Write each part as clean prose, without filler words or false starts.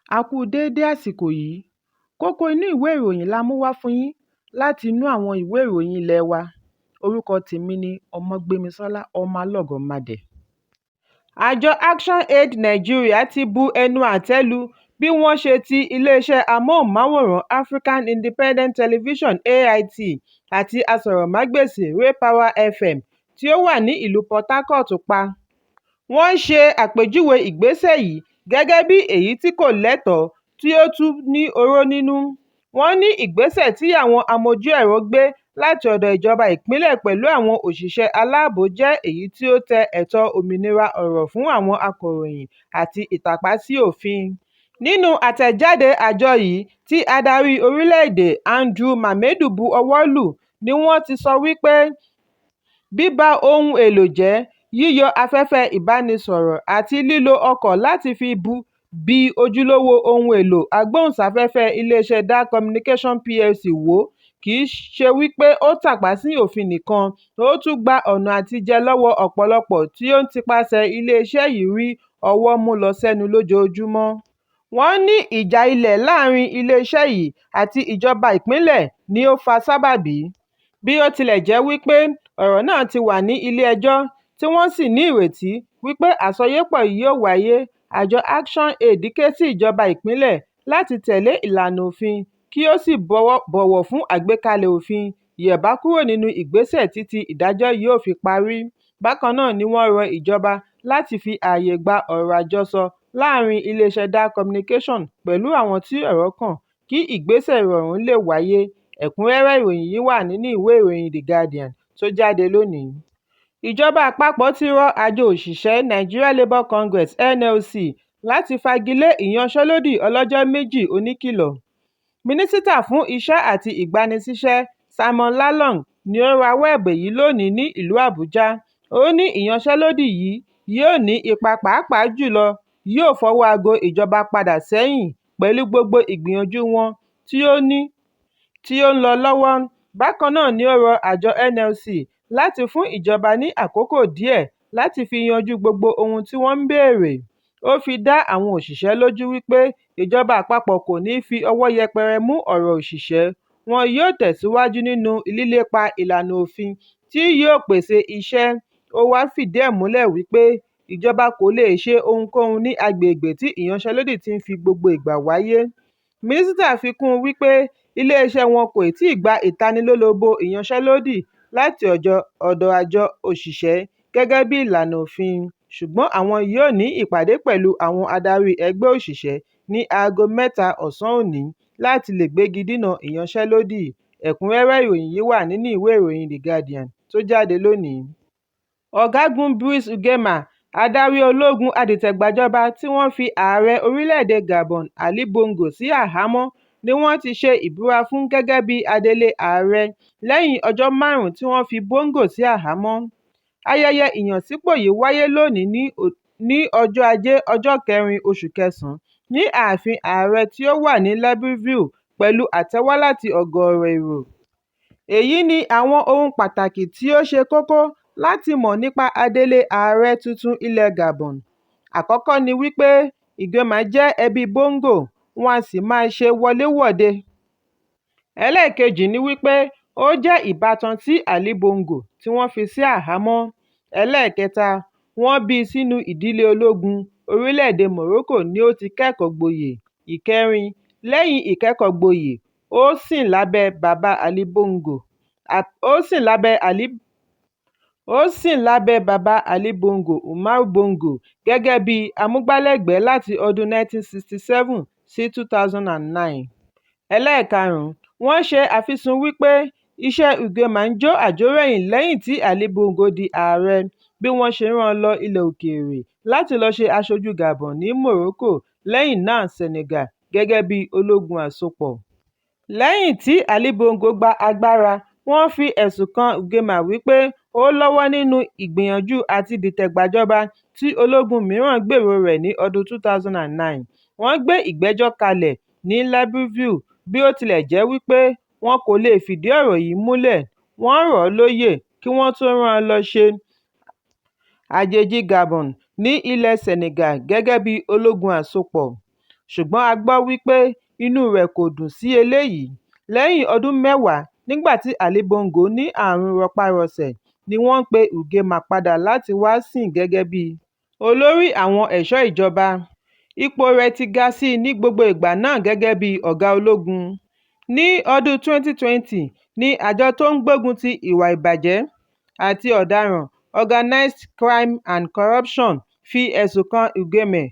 A kú déédé àsìkò yìí. Kókó inú ìwé ìròyìn la mú wá fún yín láti inú àwọn ìwé ìròyìn ilé wa. Orúkọ tèmi ni Ọmọgbémisọ́lá Ọmọalọ́gọ̀madẹ. Àjọ ActionAid Nigeria ti bu ẹnu àtẹ́ lu bí wọ́n ṣe ti iléeṣẹ́ amóhùnmáwòrán African Independent Television (AIT) àti asọ̀rọ̀mágbèsì Raypower FM tí ó wà ní ìlú Port Harcourt pa. Wọ́n ṣe àpèjúwe ìgbésẹ̀ yìí gẹ́gẹ́ bí èyí tí kò lẹ́tọ̀ọ́ tí ó tún ní oró nínú. Wọ́n ní ìgbésẹ̀ tí àwọn amójú ẹ̀rọ gbé láti ọ̀dọ̀ ìjọba ìpínlẹ̀ pẹ̀lú àwọn òṣìṣẹ́ aláàbò jẹ́ èyí tí ó tẹ ẹ̀tọ́ òmìnira ọ̀rọ̀ fún àwọn akọ̀ròyìn àti ìtàpá sí òfin. Nínú àtẹ̀jáde àjọ yìí tí adarí orílẹ̀-èdè Andrew Mamedu bu ọwọ́ lù ni wọ́n ti sọ wípé bíba ohun èlò jẹ́, yíyọ afẹ́fẹ́ ìbánisọ̀rọ̀ àti lílo ọkọ̀ láti fi bí ojúlówó ohun èlò agbóhùnsáfẹ́fẹ́ iléeṣẹ́ DAR Communication PLC wò kì í ṣe wípé ó tàpá sí òfin nìkan, ó tún gba ọ̀nà àtijẹ lọ́wọ́ ọ̀pọ̀lọpọ̀ tí ó ń tipasẹ̀ iléeṣẹ́ yìí rí ọwọ́ mú lọ sẹ́nu lójoojúmọ́. Wọ́n ní ìjà ilẹ̀ láàrin iléeṣẹ́ yìí àti ìjọba ìpínlẹ̀ ni ó fa sábàbí. Bí ó tilẹ̀ jẹ́ wípé ọ̀rọ̀ náà ti wà ní ilé-ẹjọ́ tí wọ́n sì ní ìrètí wípé àsọyépọ̀ yìí yóò wáyé, àjọ ActionAid ké sí ìjọba ìpínlẹ̀ láti tẹ̀lé ìlànà òfin kí ó sì bọ̀wọ̀ fún àgbékalẹ̀ òfin, yẹ̀bá kúrò nínú ìgbésẹ̀ títí ìdájọ́ yóò fi parí. Bákan náà ni wọ́n rọ ìjọba láti fi ààyè gba ọ̀rọ̀ àjọsọ láàrin iléeṣẹ́ DAR Communication pẹ̀lú àwọn tí ọ̀rọ̀ kàn kí ìgbésẹ̀ ìrọ̀rùn lè wáyé. Ẹ̀kúnrẹ́rẹ́ ìròyìn yìí wà nínú ìwé ìròyìn The Guardian tó jáde lónìí. Ìjọba àpapọ̀ ti rọ àjọ òṣìṣẹ́ Nigeria Labour Congress (NLC) láti fagilé ìyanṣẹ́lódì ọlọ́jọ́ méjì oníkìlọ̀. Mínísítà fún Iṣẹ́ àti Ìgbanisíṣẹ́ Simon Lalong ni ó rawọ́ ẹ̀bẹ̀ yìí lónìí ní ìlú Àbújá. Ó ní ìyanṣẹ́lódì yìí yóò ní ipa pàápàá jùlọ yóò fọwọ́ aago ìjọba padà sẹ́yìn pẹ̀lú gbogbo ìgbìyànjú wọn tí ó ń lọ lọ́wọ́. Bákan náà ni ó rọ àjọ NLC láti fún ìjọba ní àkókò díẹ̀ láti fi yanjú gbogbo ohun tí wọ́n ń béèrè. Ó fi dá àwọn òṣìṣẹ́ lójú wípé ìjọba àpapọ̀ kò ní fi ọwọ́ yẹpẹrẹ mú ọ̀rọ̀ òṣìṣẹ́. Wọn yóò tẹ̀síwájú nínú lílépa ìlànà òfin tí yóò pèsè iṣẹ́. Ó wá fìdí ẹ̀ múlẹ̀ wípé ìjọba kò lè ṣe ohunkóhun ní agbègbè tí ìyanṣẹ́lódì ti ń fi gbogbo ìgbà wáyé. Mínísítà fi kún un wípé iléeṣẹ́ wọn kò tíì gba ìtanilólobó ìyanṣẹ́lódì láti ọ̀dọ̀ àjọ òṣìṣẹ́ gẹ́gẹ́ bí ìlànà òfin, ṣùgbọ́n àwọn yóò ní ìpàdé pẹ̀lú àwọn adarí ẹgbẹ́ òṣìṣẹ́ ní aago 3 ọ̀sán òní láti lè gbégi dínà ìyanṣẹ́lódì. Ẹ̀kúnrẹ́rẹ́ ìròyìn yìí wà nínú ìwé ìròyìn The Guardian tó jáde lónìí. Ọ̀gágun Brice Uguema, adarí ológun adìtẹ̀gbàjọba tí wọ́n fi ààrẹ orílẹ̀-èdè Gabon Ali Bongo sí àhámọ́ ni wọ́n ti ṣe ìbúra fún gẹ́gẹ́ bí adelé ààrẹ lẹ́yìn ọjọ́ 5 tí wọ́n fi Bongo sí àhámọ́. Ayẹyẹ ìyànsípò yìí wáyé lónìí ní ọjọ́ Ajé ọjọ́ 4 oṣù kẹsàn-án ní ààfin ààrẹ tí ó wà ní Libreville pẹ̀lú àtẹ́wọ́ láti ọ̀gọ̀ọ̀rọ̀ èrò. Èyí ni àwọn ohun pàtàkì tí ó ṣe kókó láti mọ̀ nípa adelé ààrẹ tuntun ilẹ̀ Gabon. Àkọ́kọ́ ni wípé Uguema jẹ́ ẹbí Bongo, wọn a sì máa ṣe wọléwọ̀de. Ẹlẹ́ẹ̀kejì ni wípé ó jẹ́ ìbátan sí Ali Bongo tí wọ́n fi sí àhámọ́. Ẹlẹ́ẹ̀kẹta, wọ́n bí i sínú ìdílé ológun. Orílẹ̀-èdè Morocco ni ó ti kẹ́kọ̀ọ́ gboyè. Ìkẹrin, lẹ́yìn ìkẹ́kọ̀ọ́ gboyè, ó sìn lábẹ́ bàbá Ali Bongo, Umar Bongo, gẹ́gẹ́ bí amúgbálẹ́gbẹ̀ẹ́ láti ọdún 1967 sí 2009. Ẹlẹ́ẹ̀karùn-ún, wọ́n ṣe àfisùn wípé iṣẹ́ Uguema ń jó àjórẹ̀yìn lẹ́yìn tí Ali Bongo di ààrẹ bí wọ́n ṣe rán lọ ilẹ̀ òkèèrè láti lọ ṣe aṣojú Gabon ní Morocco, lẹ́yìn náà Senegal gẹ́gẹ́ bí ológun àsopọ̀. Lẹ́yìn tí Ali Bongo gba agbára, wọ́n fi ẹ̀sùn kan Uguema wípé ó lọ́wọ́ nínú ìgbìyànjú àti dìtẹ̀gbàjọba tí ológun mìíràn gbèrò rẹ̀ ní ọdún 2009. Wọ́n gbé ìgbẹ́jọ́ kalẹ̀ ní Libreville bí ó tilẹ̀ jẹ́ wípé wọn kò lè fìdí ọ̀rọ̀ yìí múlẹ̀. Wọ́n rọ̀ ọ́ lóyè kí wọ́n tó rán an lọ ṣe àjèjì Gabon ní ilẹ̀ Senegal gẹ́gẹ́ bí ológun àsopọ̀. ṣùgbọ́n a gbọ́ wípé inú rẹ̀ kò dùn sí eléyìí. Lẹ́yìn ọdún mẹ́wàá nígbà tí Ali Bongo ní àrùn rọpárọsẹ̀ ni wọ́n pe Ugema padà láti wá sìn gẹ́gẹ́ bí olórí àwọn ẹ̀ṣọ́ ìjọba. Ipò rẹ̀ ti ga sí i ní gbogbo ìgbà náà gẹ́gẹ́ bí ọ̀gá ológun. Ní ọdún 2020 ni àjọ tó ń gbógun ti ìwà ìbàjẹ́ àti ọ̀daràn Organized Crime and Corruption fi ẹ̀sùn kan Ugeme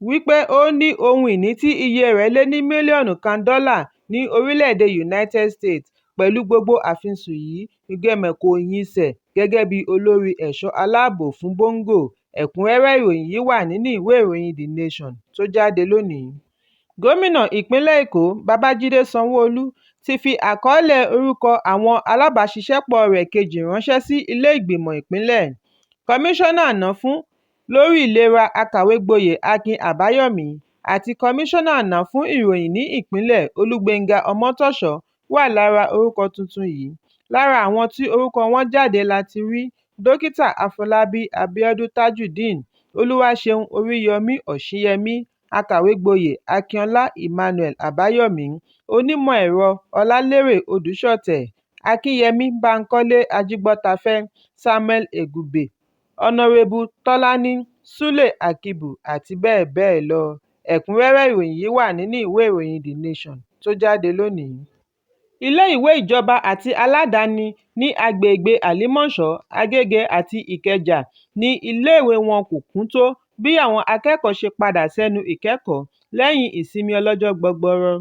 wípé ó ní ohun ìní tí iye rẹ̀ lé ní mílíọ̀nù kan dọ́là ní orílẹ̀-èdè United States. Pẹ̀lú gbogbo àfisùn yìí, Ugeme kò yinṣẹ̀ gẹ́gẹ́ bí olórí ẹ̀ṣọ́ aláàbò fún Bongo. Ẹ̀kúnrẹ́rẹ́ ìròyìn yìí wà nínú ìwé ìròyìn The Nation tó jáde lónìí. Gómìnà ìpínlẹ̀ Èkó Babájídé Sanwó-Olú ti fi àkọọ́lẹ̀ orúkọ àwọn alábàáṣiṣẹ́pọ̀ rẹ̀ kejì ránṣẹ́ sí ilé ìgbìmọ̀ ìpínlẹ̀. Kọmíṣánná àná fún lórí ìlera akàwé-gboyè Akin Àbáyọ̀mí àti kọmíṣánná àná fún ìròyìn ní ìpínlẹ̀ Olúgbénga Ọmọ́tọ́ṣọ̀ wà lára orúkọ tuntun yìí. Lára àwọn tí orúkọ wọn jáde láti rí Dókítà Afọlábí Abíọ́dún Tajudeen, Olúwaṣeun Oríyọmí Ọ̀ṣíyẹmí, akàwé-gboyè Akínọlá Emmanuel Àbáyọ̀mí, onímọ̀ ẹ̀rọ Ọlálérè Odúṣọ̀tẹ̀, Akínyẹmí Bánkọ́lé Ajígbọ́tafẹ́, Samuel Egùgbè, Ọ̀nàrẹ́bù Tọ́lání Súlè Àkìbù àti bẹ́ẹ̀ bẹ́ẹ̀ lọ. Ẹ̀kúnrẹ́rẹ́ ìròyìn yìí wà nínú ìwé ìròyìn The Nation tó jáde lónìí. Ilé-ìwé ìjọba àti aládàáni ní agbègbè Àlímọ̀ṣọ́, Agége àti Ìkẹjà ní iléèwé wọn kò kún tó bí àwọn akẹ́kọ̀ọ́ ṣe padà sẹ́nu ìkẹ́kọ̀ọ́ lẹ́yìn ìsinmi ọlọ́jọ́ gbọgbọrọ.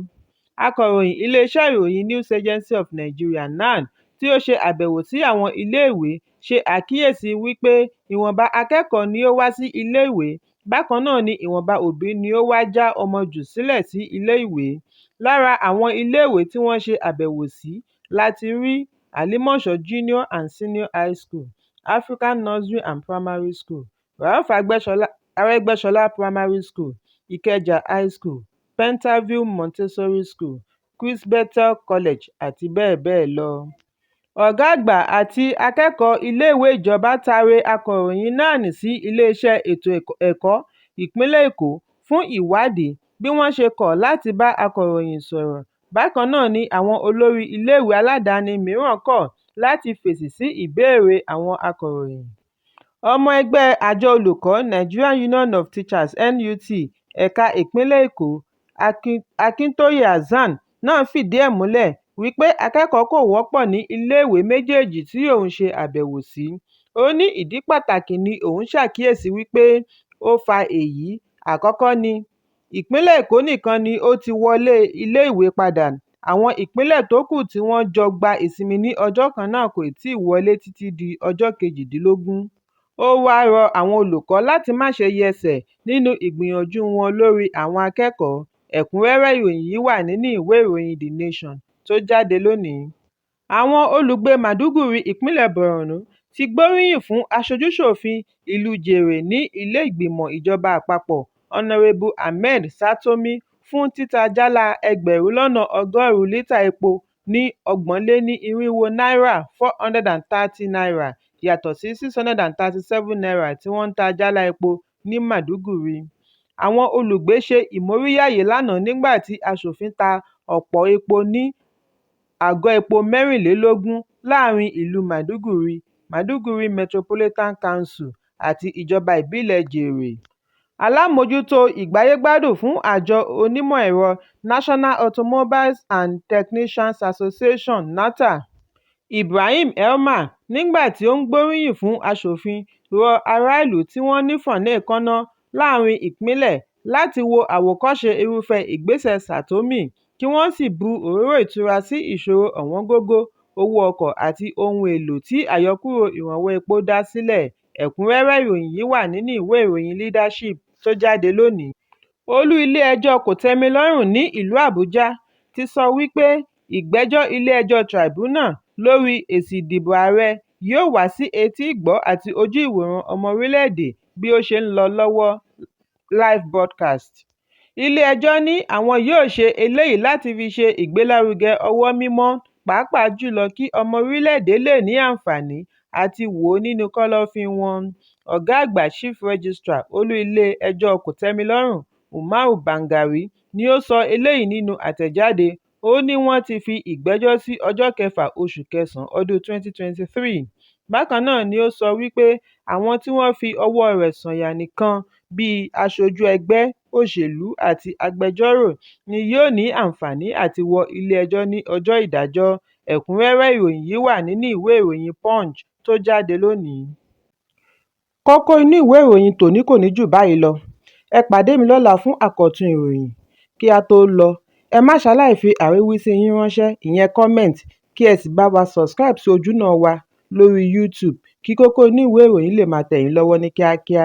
Akọ̀ròyìn iléeṣẹ́ ìròyìn News Agency of Nigeria (NAN) tí ó ṣe àbẹ̀wò sí àwọn iléèwé ṣe àkíyèsí wípé ìwọ̀nba akẹ́kọ̀ọ́ ni ó wá sí iléèwé, bákan náà ni ìwọ̀nba òbí ni ó wá já ọmọ jù sílẹ̀ sí iléèwé. Lára àwọn iléèwé tí wọ́n ṣe àbẹ̀wò sí láti rí Àlímọ̀ṣọ́ Junior and Senior High School, African Nursery and Primary School, Ralph Arẹ́gbẹ́ṣọlá Primary School, Ìkẹjà High School, Pentaview Montessori School, Chris Bethel College àti bẹ́ẹ̀ bẹ́ẹ̀ lọ. Ọ̀gá àgbà àti akẹ́kọ̀ọ́ iléèwé ìjọba taari akọ̀ròyìn NAN sí iléeṣẹ́ ètò ẹ̀kọ́ ìpínlẹ̀ Èkó fún ìwádìí bí wọ́n ṣe kọ̀ láti bá akọ̀ròyìn sọ̀rọ̀. Bákan náà ni àwọn olórí iléèwé aládàáni mìíràn kọ̀ láti fèsì sí ìbéèrè àwọn akọ̀ròyìn. Ọmọ ẹgbẹ́ àjọ olùkọ́ Nigerian Union of Teachers (NUT) ẹ̀ka ìpínlẹ̀ Èkó Akintoye Hasan náà fìdí ẹ̀ múlẹ̀ wípé akẹ́kọ̀ọ́ kò wọ́pọ̀ ní iléèwé méjèèjì tí òun ṣe àbẹ̀wò sí. Ó ní ìdí pàtàkì ni òun ṣàkíyèsí wípé ó fa èyí. Àkọ́kọ́ ni ìpínlẹ̀ Èkó nìkan ni ó ti wọlé iléèwé padà. Àwọn ìpínlẹ̀ tó kù tí wọ́n jọ gba ìsinmi ní ọjọ́ kan náà kò tíì wọlé títí di ọjọ́ 18. Ó wáá rọ àwọn olùkọ́ láti má ṣe yẹsẹ̀ nínú ìgbìyànjú wọn lórí àwọn akẹ́kọ̀ọ́. Ẹ̀kúnrẹ́rẹ́ ìròyìn yìí wà nínú ìwé ìròyìn The Nation tó jáde lónìí. Àwọn olùgbé Màdúgùrí ìpínlẹ̀ Borno ti gbóríyìn fún aṣojú-ṣòfin ìlú Jèrè ní ilé ìgbìmọ̀ ìjọba àpapọ̀ Ọ̀nàrẹ́bù Ahmed Satomi fún títa jálá 100 lítà epo ní 340 náírà (430 naira) yàtọ̀ sí 637 naira tí wọ́n ń ta jálá epo ní Màdúgùrí. Àwọn olùgbé ṣe ìmóríyá yìí lánàá nígbà tí aṣòfin ta ọ̀pọ̀ epo ní àgọ́ epo 24 láàrin ìlú Maiduguri Metropolitan Council àti ìjọba ìbílẹ̀ Jèrè. Alámòjútó ìgbáyégbádùn fún àjọ onímọ̀ ẹ̀rọ National Automobiles and Technicians Association (NATA), Ibrahim Elma, nígbà tí ó ń gbóríyìn fún aṣòfin, rọ ará ìlú tí wọ́n nífọ̀n èékánná láàrin ìpínlẹ̀ láti wo àwòkọ́ṣe irúfẹ́ ìgbésẹ̀ Satomi kí wọ́n sì bu òróró ìtura sí ìṣòro ọ̀wọ́ngógó owó ọkọ̀ àti ohun èlò tí àyọkúrò ìrànwọ́ epo dá sílẹ̀. Ẹ̀kúnrẹ́rẹ́ ìròyìn yìí wà nínú ìwé ìròyìn Leadership tó jáde lónìí. Olú ilé-ẹjọ́ kòtẹ́milọ́rùn ní ìlú Àbújá ti sọ wípé ìgbẹ́jọ́ ilé-ẹjọ́ Tribunal lórí èsì ìdìbò ààrẹ yóò wá sí etí ìgbọ́ àti ojú ìwòran ọmọ orílẹ̀-èdè bí ó ṣe ń lọ lọ́wọ́ live broadcast. Ilé-ẹjọ́ ní àwọn yóò ṣe eléyìí láti fi ṣe ìgbélárugẹ ọwọ́ mímọ́, pàápàá jùlọ kí ọmọ orílẹ̀-èdè lè ní àǹfààní àti wò ó nínú kọ́lọ́fín wọn. Ọ̀gá àgbà Chief Registrar olú ilé-ẹjọ́ kòtẹ́milọ́rùn Umaru Bangari ni ó sọ eléyìí nínú àtẹ̀jáde. Ó ní wọ́n ti fi ìgbẹ́jọ́ sí ọjọ́ 6 oṣù kẹsàn-án ọdún 2023. Bákan náà ni ó sọ wípé àwọn tí wọ́n fi ọwọ́ rẹ̀ sọ̀yà nìkan bíi aṣojú ẹgbẹ́ òṣèlú àti agbẹjọ́rò ni yóò ní àǹfààní àti wọ ilé-ẹjọ́ ní ọjọ́ ìdájọ́. Ẹ̀kúnrẹ́rẹ́ ìròyìn yìí wà nínú ìwé ìròyìn Punch tó jáde lónìí. Kókó inú ìwé ìròyìn tòní kò ní jù báyìí lọ. Ẹ pàdé mi lọ́la fún àkọ́tún ìròyìn. Kí a tó lọ, ẹ má ṣaláì fi àríwísí yín ránṣẹ́, ìyẹn comment, kí ẹ sì bá wa subscribe sí ojúnà wa lórí YouTube kí Kókó Inú Ìwé Ìròyìn lè máa tẹ̀ yín lọ́wọ́ ní kíákíá.